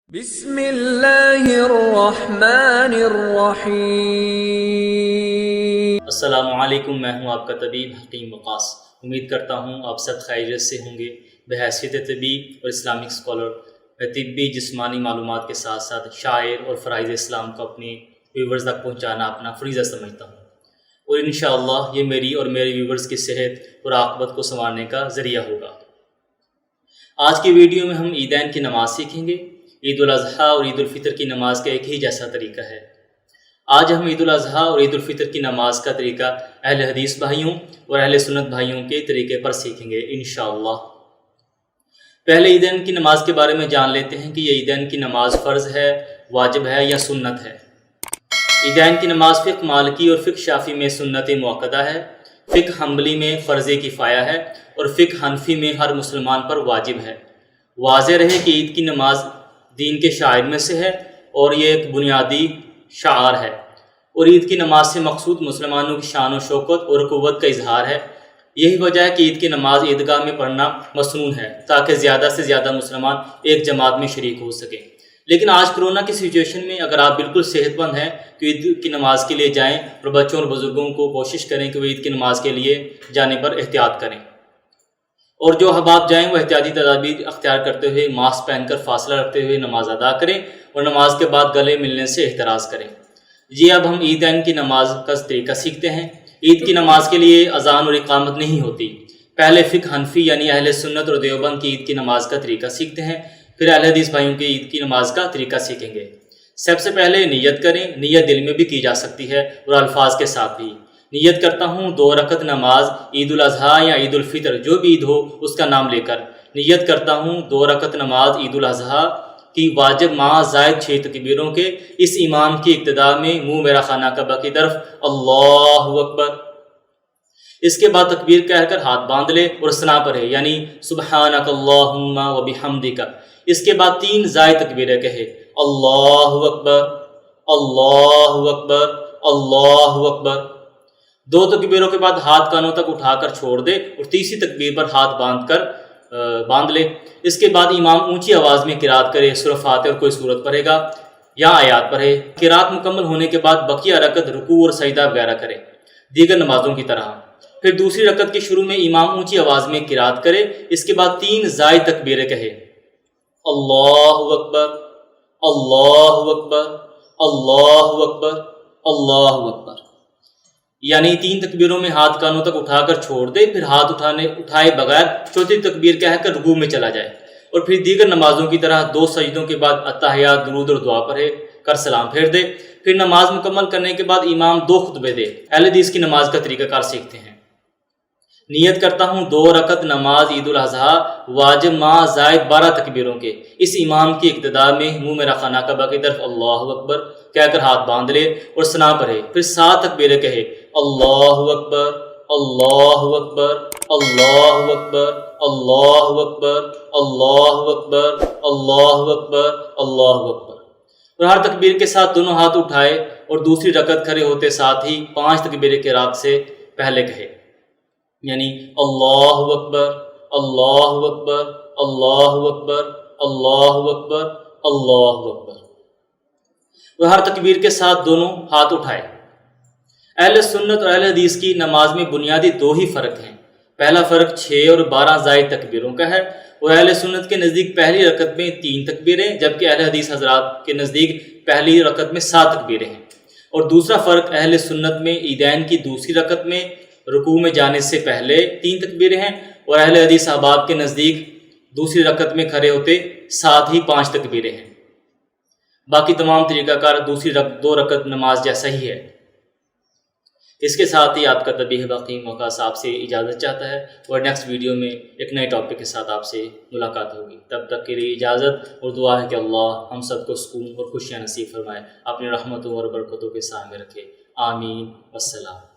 بسم اللہ الرحمن الرحیم۔ السلام علیکم، میں ہوں آپ کا طبیب حکیم وقاص۔ امید کرتا ہوں آپ سب خیریت سے ہوں گے۔ بحیثیت طبیب اور اسلامک اسکالر، میں طبی جسمانی معلومات کے ساتھ ساتھ شاعر اور فرائض اسلام کو اپنے ویورز تک پہنچانا اپنا فریضہ سمجھتا ہوں، اور انشاءاللہ یہ میری اور میرے ویورز کی صحت اور عاقبت کو سنوارنے کا ذریعہ ہوگا۔ آج کی ویڈیو میں ہم عیدین کی نماز سیکھیں گے۔ عید الاضحیٰ اور عید الفطر کی نماز کا ایک ہی جیسا طریقہ ہے۔ آج ہم عید الاضحیٰ اور عید الفطر کی نماز کا طریقہ اہل حدیث بھائیوں اور اہل سنت بھائیوں کے طریقے پر سیکھیں گے انشاءاللہ۔ پہلے عیدین کی نماز کے بارے میں جان لیتے ہیں کہ یہ عیدین کی نماز فرض ہے، واجب ہے یا سنت ہے۔ عیدین کی نماز فقہ مالکی اور فقہ شافعی میں سنت مؤکدہ ہے، فقہ حنبلی میں فرض کفایہ ہے اور فقہ حنفی میں ہر مسلمان پر واجب ہے۔ واضح رہے کہ عید کی نماز دین کے شعائر میں سے ہے اور یہ ایک بنیادی شعار ہے، اور عید کی نماز سے مقصود مسلمانوں کی شان و شوکت اور قوت کا اظہار ہے۔ یہی وجہ ہے کہ عید کی نماز عیدگاہ میں پڑھنا مسنون ہے، تاکہ زیادہ سے زیادہ مسلمان ایک جماعت میں شریک ہو سکیں۔ لیکن آج کرونا کی سچویشن میں اگر آپ بالکل صحت مند ہیں تو عید کی نماز کے لیے جائیں، اور بچوں اور بزرگوں کو کوشش کریں کہ وہ عید کی نماز کے لیے جانے پر احتیاط کریں، اور جو احباب جائیں وہ احتیاطی تدابیر اختیار کرتے ہوئے ماسک پہن کر فاصلہ رکھتے ہوئے نماز ادا کریں، اور نماز کے بعد گلے ملنے سے احتراز کریں۔ جی اب ہم عیدین کی نماز کا طریقہ سیکھتے ہیں۔ عید کی نماز کے لیے اذان اور اقامت نہیں ہوتی۔ پہلے فقہ حنفی یعنی اہل سنت اور دیوبند کی عید کی نماز کا طریقہ سیکھتے ہیں، پھر اہل حدیث بھائیوں کی عید کی نماز کا طریقہ سیکھیں گے۔ سب سے پہلے نیت کریں۔ نیت دل میں بھی کی جا سکتی ہے اور الفاظ کے ساتھ بھی۔ نیت کرتا ہوں 2 رکعت نماز عید الاضحیٰ یا عید الفطر جو بھی عید ہو اس کا نام لے کر۔ نیت کرتا ہوں 2 رکعت نماز عید الاضحیٰ کی واجب مع زائد 6 تکبیروں کے، اس امام کی ابتدا میں منہ میرا خانہ کعبہ کی طرف اللہ اکبر۔ اس کے بعد تکبیر کہہ کر ہاتھ باندھ لے اور ثنا پڑھے، یعنی سبحانک اللہم و بحمدک۔ اس کے بعد 3 زائد تکبیریں کہے، اللہ اکبر، اللہ اکبر، اللہ اکبر۔ 2 تکبیروں کے بعد ہاتھ کانوں تک اٹھا کر چھوڑ دے اور تیسری تکبیر پر ہاتھ باندھ لے۔ اس کے بعد امام اونچی آواز میں قرات کرے، سورہ فاتحہ اور کوئی سورت پڑھے گا یا آیات پڑھے۔ قرات مکمل ہونے کے بعد بقیہ رکعت رکوع اور سجدہ وغیرہ کرے دیگر نمازوں کی طرح۔ پھر دوسری رکعت کے شروع میں امام اونچی آواز میں قرات کرے، اس کے بعد 3 زائد تکبیریں کہے، اللہ اکبر، اللہ اکبر، اللہ اکبر، اللہ اکبر، یعنی 3 تکبیروں میں ہاتھ کانوں تک اٹھا کر چھوڑ دے، پھر ہاتھ اٹھائے بغیر چوتھی تکبیر کہہ کر رکوع میں چلا جائے، اور پھر دیگر نمازوں کی طرح 2 سجدوں کے بعد اتحیات، درود اور دعا پڑھے کر سلام پھیر دے۔ پھر نماز مکمل کرنے کے بعد امام 2 خطبے دے۔ اہل حدیث کی نماز کا طریقہ کار سیکھتے ہیں۔ نیت کرتا ہوں 2 رکعت نماز عید الاضحیٰ واجب مع زائد 12 تکبیروں کے، اس امام کی ابتدا میں منہ میرا خانہ کعبہ کی طرف اللہ اکبر کہہ کر ہاتھ باندھ لے اور ثنا پڑھے، پھر 7 تکبیریں کہے، اللہ اکبر، اللہ اکبر، اللہ اکبر، اللہ اکبر، اللہ اکبر، اللہ اکبر، اللہ اکبر، اور ہر تکبیر کے ساتھ دونوں ہاتھ اٹھائے اور دوسری رکعت کھڑے ہوتے ساتھ ہی 5 تکبیریں قرات سے پہلے کہے، یعنی اللہ اکبر، اللہ اکبر، اللہ اکبر، اللہ اکبر، اللہ اکبر، اور ہر تکبیر کے ساتھ دونوں ہاتھ اٹھائے۔ اہل سنت اور اہل حدیث کی نماز میں بنیادی 2 ہی فرق ہیں۔ پہلا فرق 6 اور 12 زائد تکبیروں کا ہے، اور اہل سنت کے نزدیک پہلی رکعت میں 3 تکبیریں، جبکہ اہل حدیث حضرات کے نزدیک پہلی رکعت میں 7 تکبیریں ہیں۔ اور دوسرا فرق اہل سنت میں عیدین کی دوسری رکعت میں رکوع میں جانے سے پہلے 3 تکبیریں ہیں، اور اہل حدیث احباب کے نزدیک دوسری رکعت میں کھڑے ہوتے ساتھ ہی 5 تکبیریں ہیں۔ باقی تمام طریقہ کار دوسری 2 رکعت نماز جیسا ہی ہے۔ اس کے ساتھ ہی آپ کا طبیب حکیم وقاص آپ سے اجازت چاہتا ہے، اور نیکسٹ ویڈیو میں ایک نئے ٹاپک کے ساتھ آپ سے ملاقات ہوگی۔ تب تک کے لیے اجازت، اور دعا ہے کہ اللہ ہم سب کو سکون اور خوشیاں نصیب فرمائے، اپنی رحمتوں اور برکتوں کے سائے میں رکھے، آمین، والسلام۔